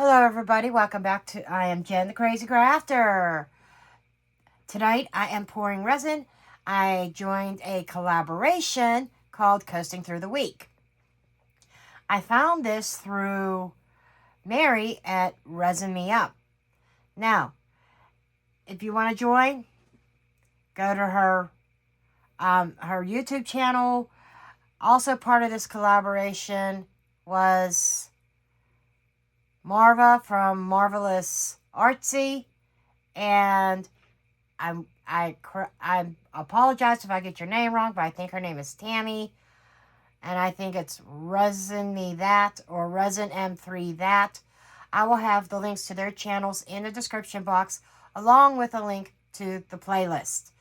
Hello everybody, welcome back to I am Jen the Crazy Crafter. Tonight I am pouring resin. I joined a collaboration called Coasting Through the Week. I found this through Mary at Resin Me Up. Now, if you want to join, go to her YouTube channel. Also part of this collaboration was Marva from Marvelous Artsy, and I apologize if I get your name wrong, but I think her name is Tammy, and I think it's Resin Me That or Resin M3 That. I will have the links to their channels in the description box, along with a link to the playlist.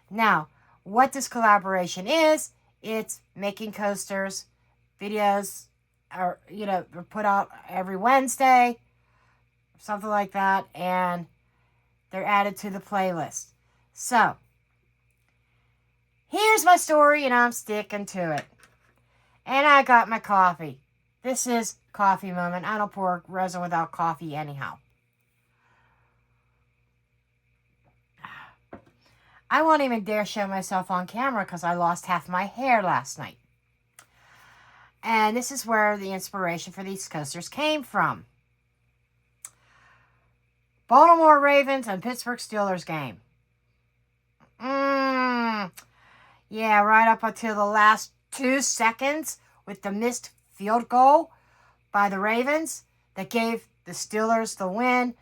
Now, what this collaboration is, it's making coasters, videos, or put out every Wednesday, something like that, and they're added to the playlist. So here's my story, and I'm sticking to it. And I got my coffee. This is coffee moment. I don't pour resin without coffee anyhow. I won't even dare show myself on camera because I lost half my hair last night. And this is where the inspiration for these coasters came from. Baltimore Ravens and Pittsburgh Steelers game. Yeah, right up until the last 2 seconds with the missed field goal by the Ravens that gave the Steelers the win,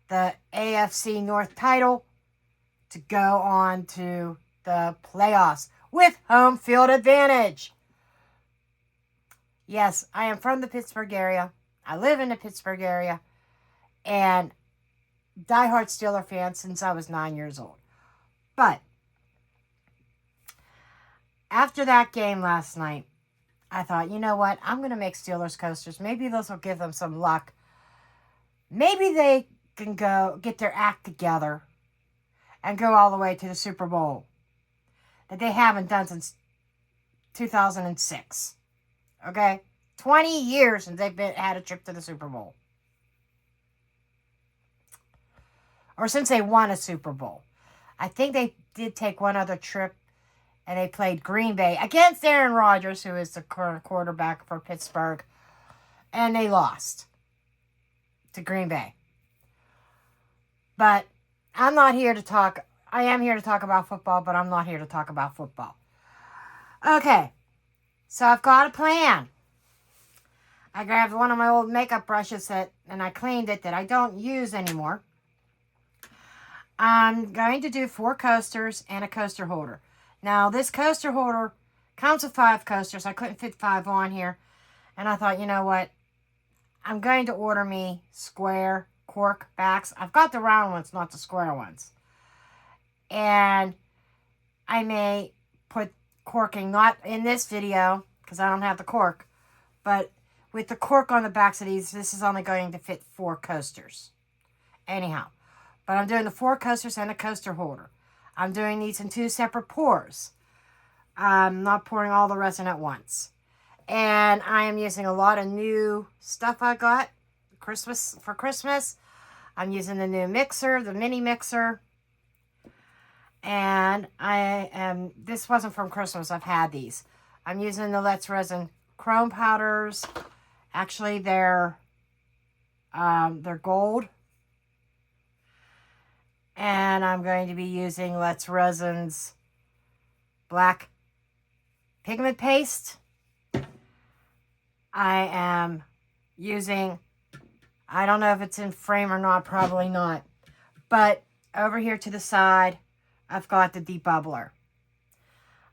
the AFC North title, to go on to the playoffs with home field advantage. Yes, I am from the Pittsburgh area. I live in the Pittsburgh area. And diehard Steeler fan since I was 9 years old. But after that game last night, I thought, you know what? I'm going to make Steelers coasters. Maybe this will give them some luck. Maybe they can go get their act together and go all the way to the Super Bowl that they haven't done since 2006. Okay? 20 years since they've had a trip to the Super Bowl. Or since they won a Super Bowl. I think they did take one other trip, and they played Green Bay against Aaron Rodgers, who is the current quarterback for Pittsburgh, and they lost to Green Bay. But I'm not here to talk. I am here to talk about football, but I'm not here to talk about football. Okay. So I've got a plan. I grabbed one of my old makeup brushes and I cleaned it that I don't use anymore. I'm going to do 4 coasters and a coaster holder. Now, this coaster holder comes with 5 coasters. I couldn't fit 5 on here. And I thought, you know what? I'm going to order me square cork backs. I've got the round ones, not the square ones. And I may put corking, not in this video, because I don't have the cork, but with the cork on the backs of these, this is only going to fit 4 coasters. Anyhow, but I'm doing the 4 coasters and a coaster holder. I'm doing these in 2 separate pours. I'm not pouring all the resin at once. And I am using a lot of new stuff I got for Christmas. I'm using the new mixer, the mini mixer. And this wasn't from Christmas, I've had these. I'm using the Let's Resin chrome powders. Actually, they're gold. And I'm going to be using Let's Resin's black pigment paste. I am using, I don't know if it's in frame or not, probably not. But over here to the side, I've got the debubbler.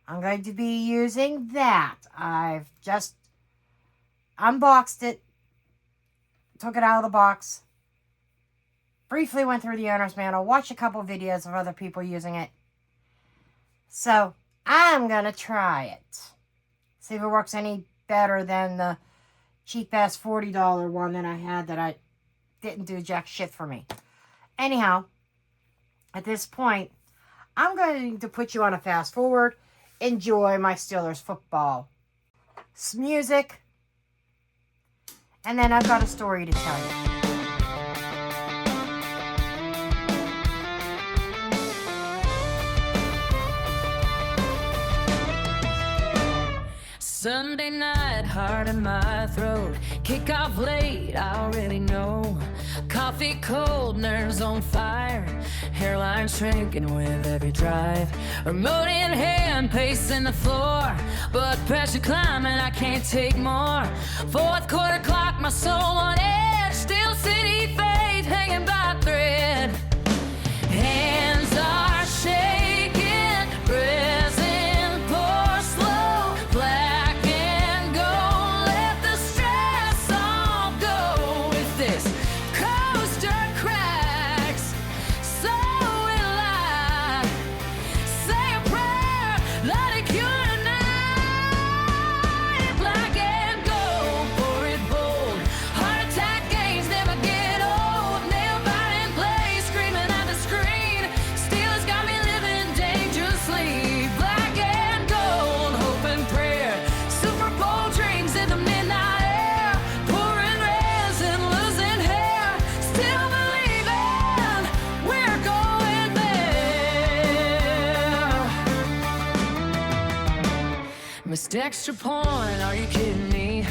I'm going to be using that. I've just unboxed it, took it out of the box, briefly went through the owner's manual, watched a couple videos of other people using it. So I'm going to try it. See if it works any better than the cheap-ass $40 one that I had that I didn't do jack shit for me. Anyhow, at this point, I'm going to put you on a fast forward. Enjoy my Steelers football. Music. And then I've got a story to tell you. Sunday night, heart in my throat. Kick off late, I already know. Coffee cold, nerves on fire. Hairline shrinking with every drive. Remote in hand, pacing the floor. Blood pressure climbing, I can't take more. Fourth quarter clock, my soul on edge. Still city fate, hanging by a thread. Hands are shaking, resin pour slow. Black and gold, let the stress all go. If this coaster cracks, so will I. Say a prayer, let it cure tonight. Black and gold, pour it bold. Heart attack games never get old. Nail biting play, screaming at the screen. Still it's got me living dangerously. Black and gold, hope and prayer. Super Bowl dreams in the midnight air. Pouring resin, losing hair. Still believing we're going there. Missed extra point, are you kidding me?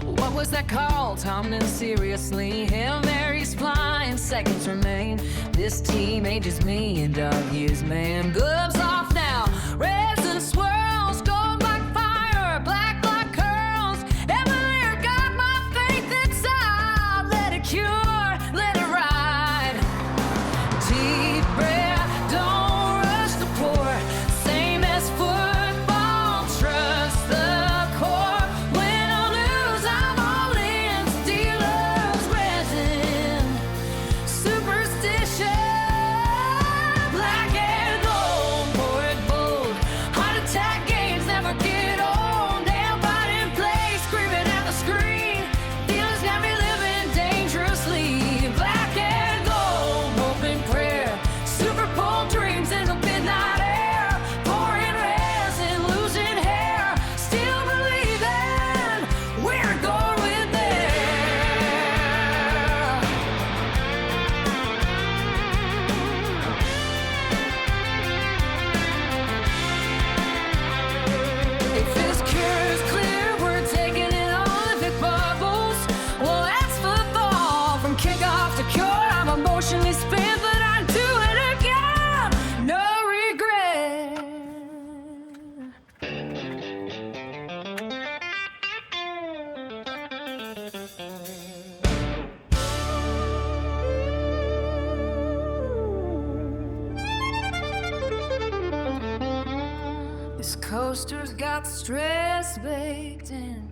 What was that call? Tomlin seriously. Hail Mary's flying, seconds remain. This team ages me in dog years, man. Gloves off now, resin swirls, gold like fire, black like curls. Emily got my faith inside. Let it cure, let it ride. Deep breath, don't rush the pour. Same as football, trust the core. Win or lose, I'm all in. Steelers, resin, superstition. Black and gold, pour it bold. Heart attack games never get old. Nail biting play, screaming at the screen. Feelings got me living dangerously. Black and gold, hope and prayer. Super Bowl dreams in the midnight air. Pouring resin, losing hair. Still believing we're going there. If this cure's clear, we're taking it all. If it bubbles, well, that's football. From kickoff to cure, I'm emotionally spent, but I do it again. No regret. This coaster's got stress baked in.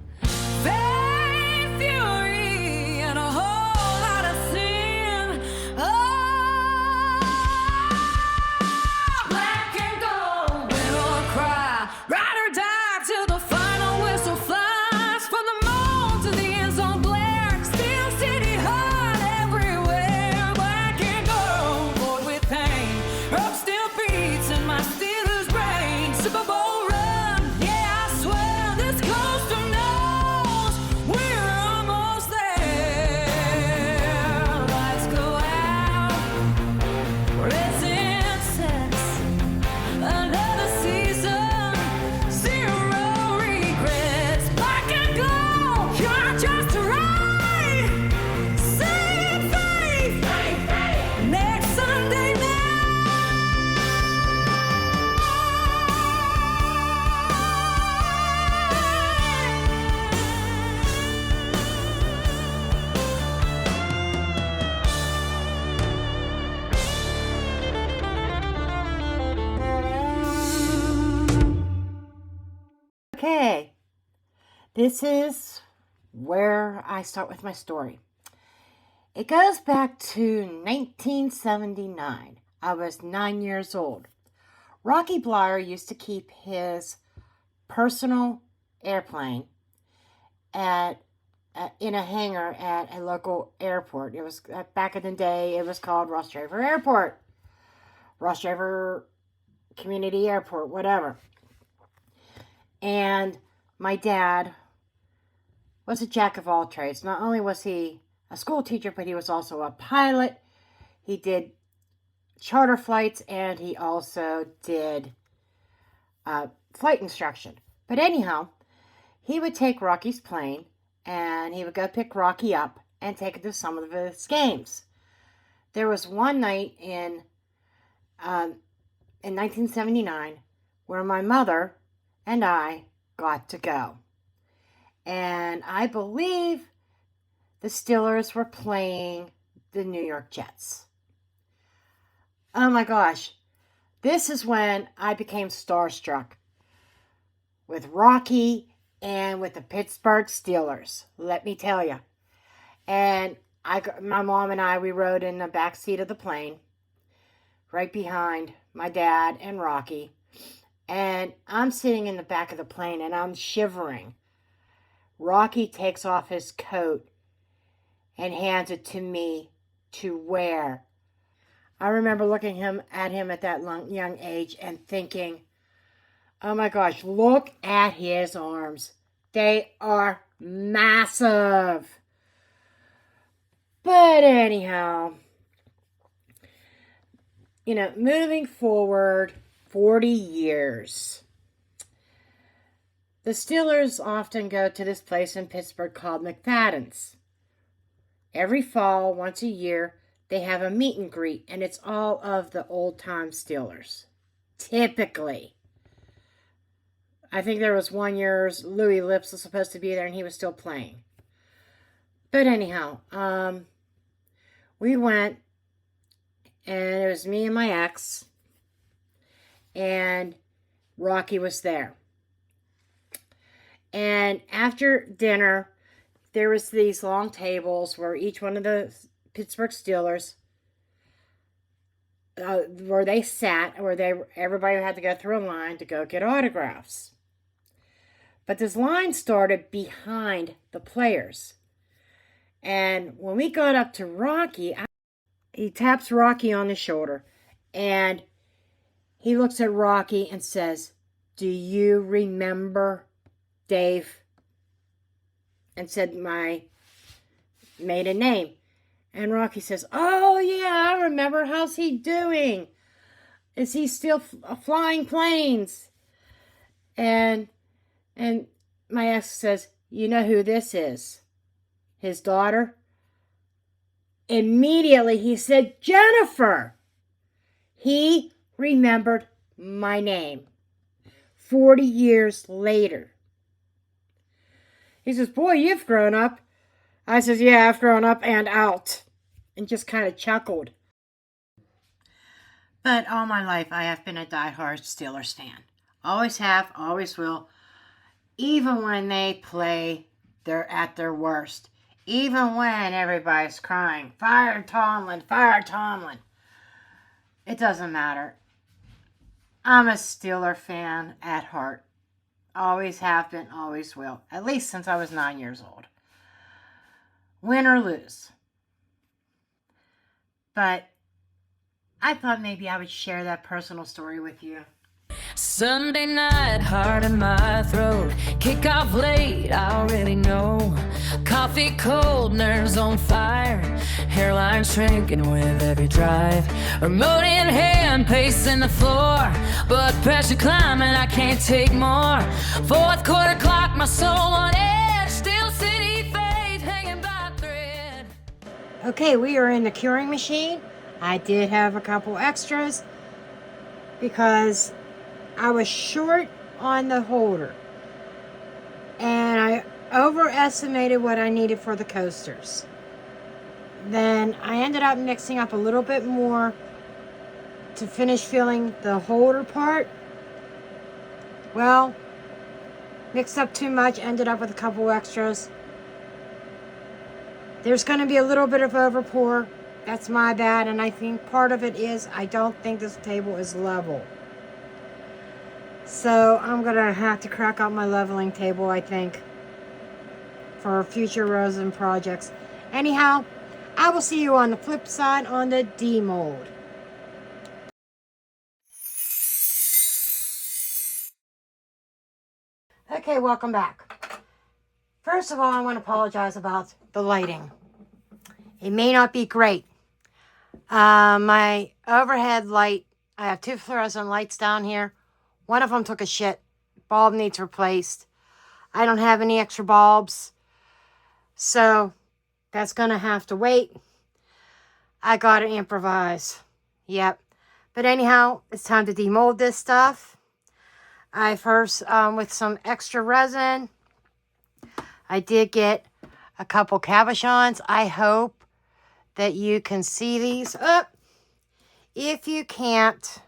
Faith, fury, and a whole lot of sin. Oh, black and gold, win or cry. Ride or die till the final whistle flies. From the moon to the end zone glare. Steel city hot everywhere. Black and gold, bored with pain. Rope still beats in my Steelers brain. Super Bowl run, yeah, I swear this coaster knows we're almost there. Lights go out, resin sets. Another season, zero regrets. Black and gold, you're just right. Same faith, next Sunday night. Okay, this is where I start with my story. It goes back to 1979. I was 9 years old. Rocky Blyer used to keep his personal airplane in a hangar at a local airport. It was back in the day. It was called Ross Draver Airport, Ross Draver Community Airport, whatever. And my dad was a jack of all trades. Not only was he a school teacher, but he was also a pilot. He did charter flights, and he also did flight instruction. But anyhow, he would take Rocky's plane and he would go pick Rocky up and take it to some of his games. There was one night in 1979 where my mother and I got to go. And I believe the Steelers were playing the New York Jets. Oh my gosh. This is when I became starstruck with Rocky and with the Pittsburgh Steelers. Let me tell you. And my mom and I, we rode in the back seat of the plane, right behind my dad and Rocky. And I'm sitting in the back of the plane and I'm shivering. Rocky takes off his coat and hands it to me to wear. I remember looking at him at that young age and thinking, oh my gosh, look at his arms. They are massive. But anyhow, moving forward 40 years. The Steelers often go to this place in Pittsburgh called McFadden's. Every fall, once a year, they have a meet and greet, and it's all of the old-time Steelers. Typically. I think there was one year Louis Lips was supposed to be there, and he was still playing. But anyhow, we went, and it was me and my ex, and Rocky was there. And after dinner, there was these long tables where each one of the Pittsburgh Steelers, where they sat, where everybody had to go through a line to go get autographs. But this line started behind the players. And when we got up to Rocky, he taps Rocky on the shoulder. And he looks at Rocky and says, do you remember Dave? And said my maiden name. And Rocky says, oh yeah, I remember. How's he doing? Is he still flying planes? And my ex says, you know who this is? His daughter? Immediately he said, Jennifer. He remembered my name 40 years later. He says, boy, you've grown up. I says, yeah, I've grown up and out. And just kind of chuckled. But all my life, I have been a diehard Steelers fan. Always have, always will. Even when they play, they're at their worst. Even when everybody's crying, fire Tomlin, fire Tomlin. It doesn't matter. I'm a Steeler fan at heart. Always have been, always will. At least since I was 9 years old. Win or lose. But I thought maybe I would share that personal story with you. Sunday night, heart in my throat. Kick off late, I already know. Coffee cold, nerves on fire. Hairline shrinking with every drive. Remote in hand, pacing the floor. Blood pressure climbing, I can't take more. Fourth quarter clock, my soul on edge. Still city faith hanging by a thread. Okay, we are in the curing machine. I did have a couple extras because I was short on the holder. And I overestimated what I needed for the coasters. Then I ended up mixing up a little bit more to finish filling the holder part. Well, mixed up too much, ended up with a couple extras. There's going to be a little bit of overpour. That's my bad, and I think part of it is I don't think this table is level. So I'm going to have to crack out my leveling table, I think, for future resin projects. Anyhow, I will see you on the flip side on the demold. Okay, welcome back. First of all, I want to apologize about the lighting. It may not be great. My overhead light, I have two fluorescent lights down here. One of them took a shit. Bulb needs replaced. I don't have any extra bulbs. So that's going to have to wait. I got to improvise. Yep. But anyhow, it's time to demold this stuff. I first, with some extra resin, I did get a couple cabochons. I hope that you can see these. If you can't,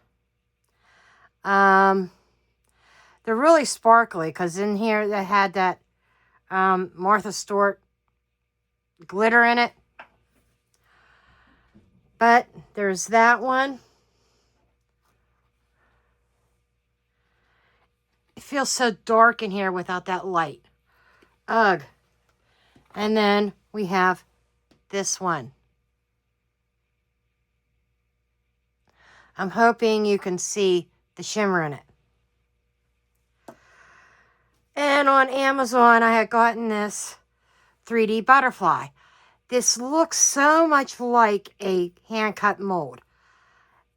they're really sparkly because in here they had that Martha Stewart glitter in it. But there's that one. It feels so dark in here without that light. Ugh. And then we have this one. I'm hoping you can see the shimmer in it. And on Amazon, I had gotten this 3D butterfly. This looks so much like a hand-cut mold.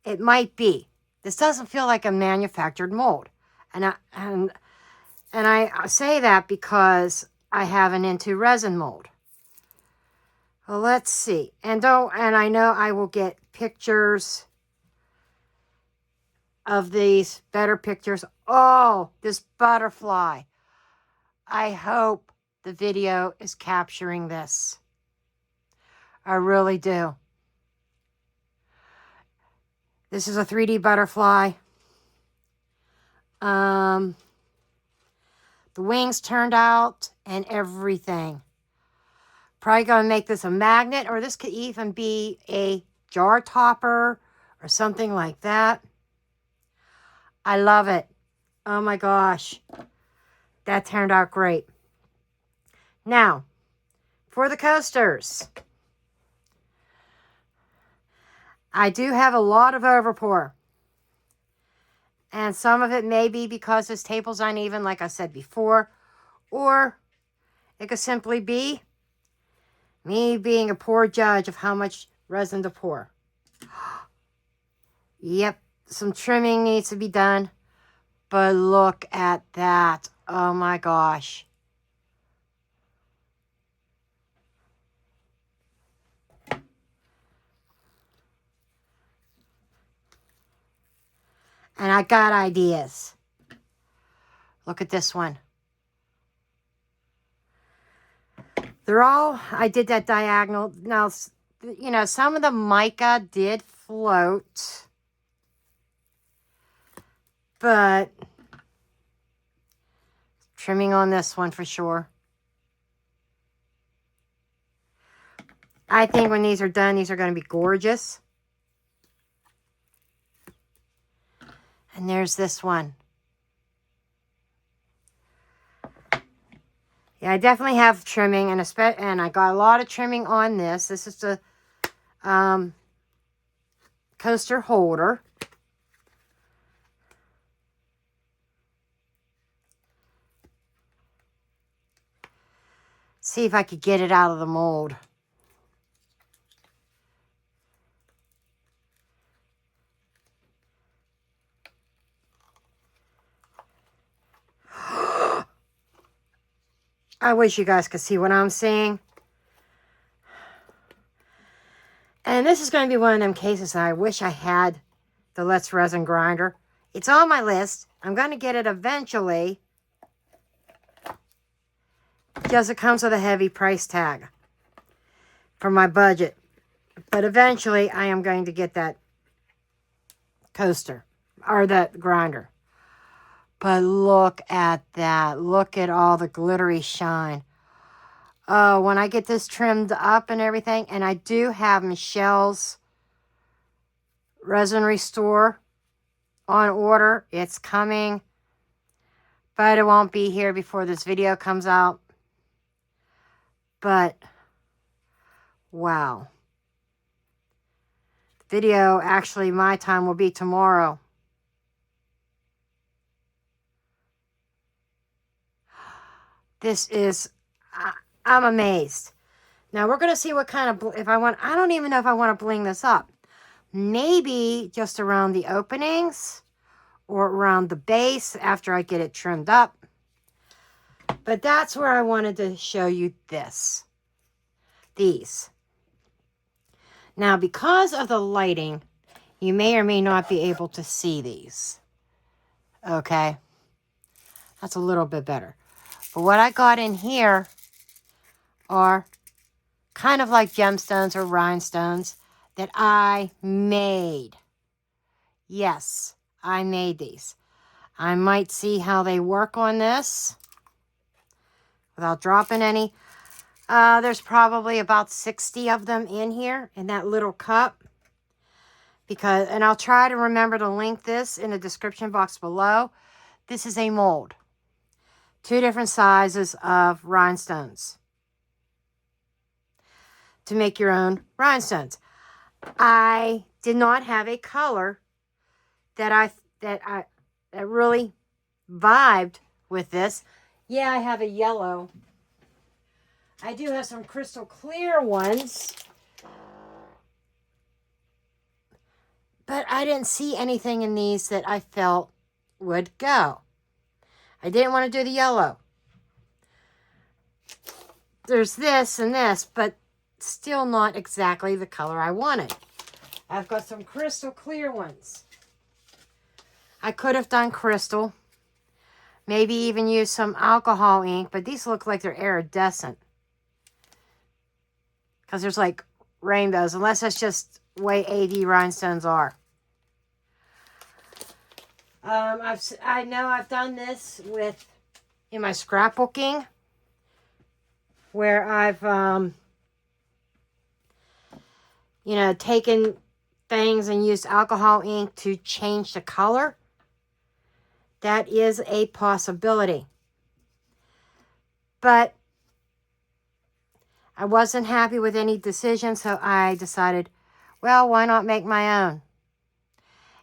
It might be. This doesn't feel like a manufactured mold. And I say that because I have an into resin mold. Well, let's see. And I know I will get pictures of these, better pictures. Oh, this butterfly. I hope the video is capturing this. I really do. This is a 3D butterfly. The wings turned out and everything. Probably going to make this a magnet, or this could even be a jar topper or something like that. I love it. Oh my gosh. That turned out great. Now, for the coasters. I do have a lot of overpour. And some of it may be because this table's uneven, like I said before. Or it could simply be me being a poor judge of how much resin to pour. Yep, some trimming needs to be done. But look at that. Oh my gosh. And I got ideas. Look at this one. They're all, I did that diagonal. Now, you know, some of the mica did float. But trimming on this one for sure. I think when these are done, these are going to be gorgeous. And there's this one. Yeah, I definitely have trimming, and I got a lot of trimming on this. This is the coaster holder. See if I could get it out of the mold. I wish you guys could see what I'm seeing. And this is going to be one of them cases that I wish I had the Let's Resin grinder. It's on my list. I'm going to get it eventually. Because it comes with a heavy price tag for my budget. But eventually I am going to get that coaster or that grinder. But look at that. Look at all the glittery shine. Oh, when I get this trimmed up and everything, and I do have Michelle's Resin Restore on order. It's coming, but it won't be here before this video comes out. But, wow. Video, actually, my time will be tomorrow. This is, I'm amazed. Now, we're going to see what kind of, if I want, I don't even know if I want to bling this up. Maybe just around the openings or around the base after I get it trimmed up. But that's where I wanted to show you these. Now, because of the lighting, you may or may not be able to see these. Okay? That's a little bit better. But what I got in here are kind of like gemstones or rhinestones that I made. Yes, I made these. I might see how they work on this without dropping any. There's probably about 60 of them in here in that little cup. And I'll try to remember to link this in the description box below. This is a mold. 2 different sizes of rhinestones to make your own rhinestones. I did not have a color that really vibed with this. Yeah, I have a yellow. I do have some crystal clear ones, but I didn't see anything in these that I felt would go. I didn't want to do the yellow. There's this and this, but still not exactly the color I wanted. I've got some crystal clear ones. I could have done crystal. Maybe even use some alcohol ink, but these look like they're iridescent. Because there's like rainbows, unless that's just the way AD rhinestones are. I know I've done this in my scrapbooking, where I've, taken things and used alcohol ink to change the color. That is a possibility. But I wasn't happy with any decision, so I decided, well, why not make my own?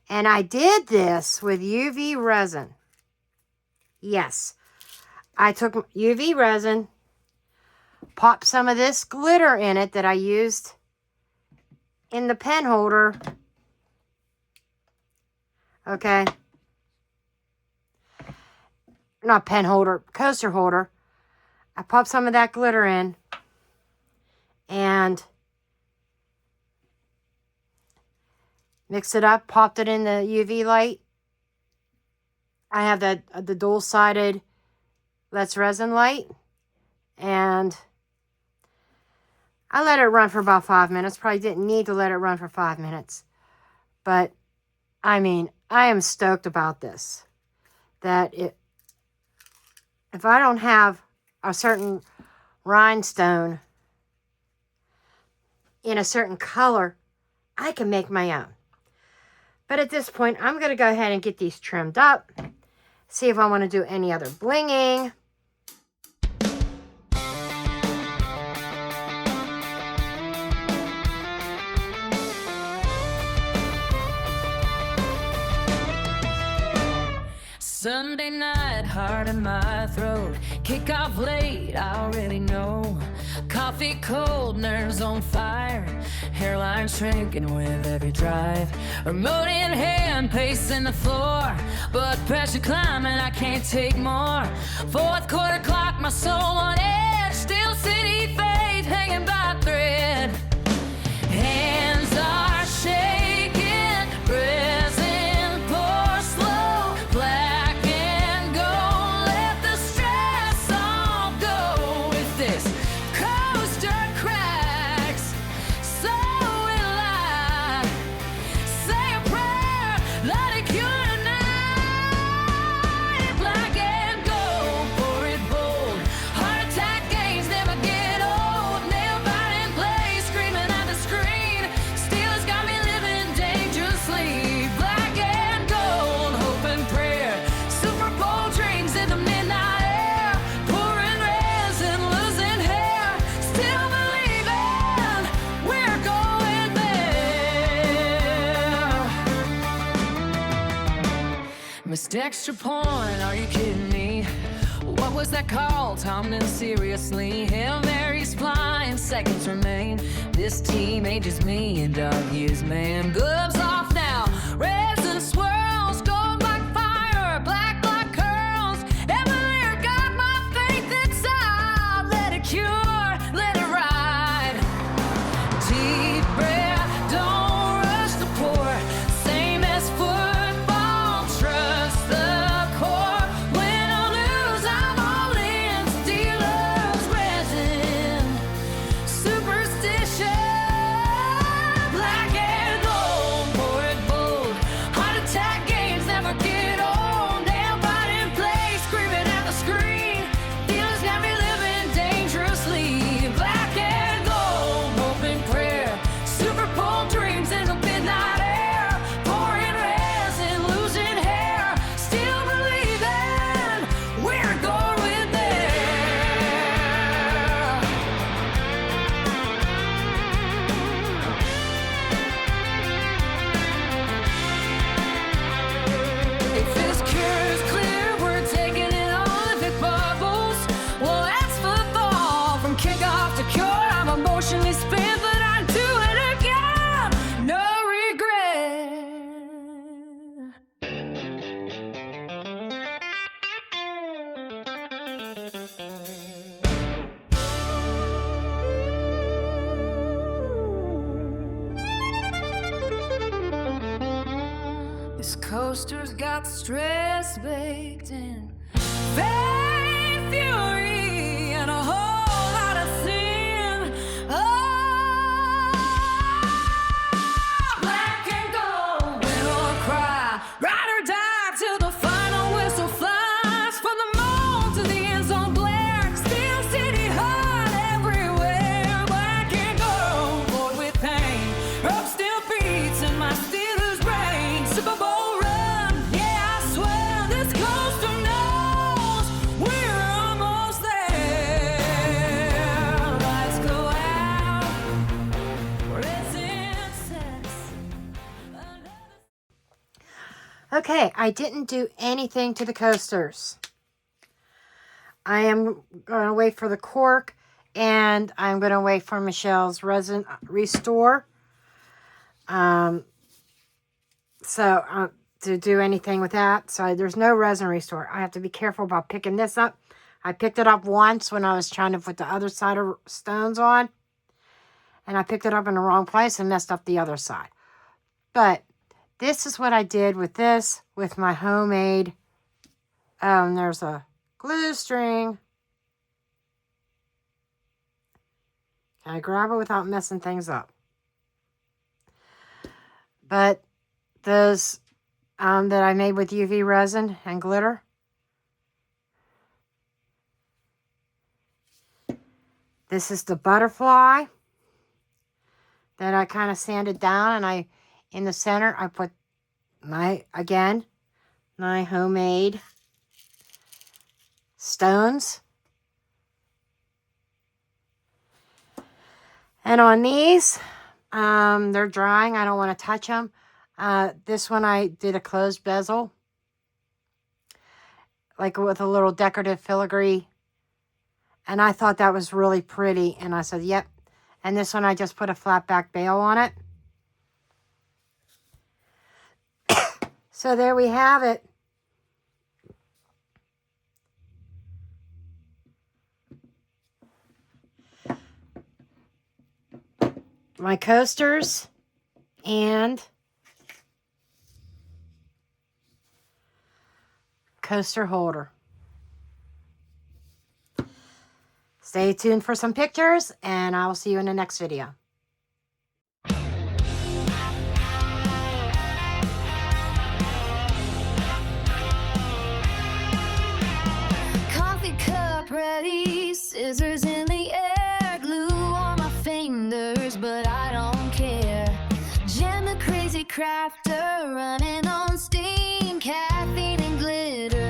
And I did this with UV resin. Yes, I took UV resin, popped some of this glitter in it that I used in the pen holder. Okay. Not pen holder, coaster holder. I popped some of that glitter in and mixed it up, popped it in the UV light. I have the dual-sided Let's Resin light, and I let it run for about 5 minutes. Probably didn't need to let it run for 5 minutes, but I mean, I am stoked about this. If I don't have a certain rhinestone in a certain color, I can make my own. But at this point, I'm going to go ahead and get these trimmed up. See if I want to do any other blinging. Sunday night, heart in my throat. Kick off late, I already know. Coffee cold, nerves on fire. Hairline shrinking with every drive. Remote in hand, pacing the floor. Blood pressure climbing, I can't take more. Fourth quarter clock, my soul on edge. Still city fate, hanging by a thread. Hands are shaking, resin pour slow. Black and gold, let the stress all go. If this coaster cracks, so will I. Say a prayer, let it cure tonight. Black and gold, pour it bold. Heart attack gains never get old. Nail biting play, screaming at the screen. Still has got me living dangerously. Black and gold, hope and prayer. Super Bowl dreams in the midnight air. Pouring resin, losing hair. Still believing we're going there. Missed extra point, are you kidding me? What was that call? Tomlin seriously. Hail Mary's flying, seconds remain. This team ages me in dog years, man. Gloves off now, resin swirls, gold like fire, black like curls. Everywhere got my faith This coaster's got stress baked in, faith, fury, and a whole lot of sin. Oh, black and gold, win or cry, ride or die till the final whistle flies. From the moon to the end zone glare, Steel City hot everywhere. Black and gold, bored with pain, rope still beats in my Steelers brain. Super Bowl run, yeah, I swear this coaster knows we're almost there. Lights go out, Resin sets. Okay, I didn't do anything to the coasters. I am going to wait for the cork, and I'm going to wait for Michelle's resin restore. To do anything with that. So there's no resin restore. I have to be careful about picking this up. I picked it up once when I was trying to put the other side of stones on. And I picked it up in the wrong place and messed up the other side. But this is what I did with this, with my homemade. There's a glue string. Can I grab it without messing things up? But those that I made with UV resin and glitter. This is the butterfly that I kind of sanded down, and in the center I put my homemade stones. And on these, they're drying. I don't want to touch them. This one I did a closed bezel, like with a little decorative filigree. And I thought that was really pretty. And I said, yep. And this one I just put a flat back bail on it. So there we have it. My coasters and coaster holder. Stay tuned for some pictures, and I will see you in the next video. Coffee cup ready, scissors in the air, glue on my fingers, but I don't care. Jenn the crazy crafter, running on steam, caffeine and glitter.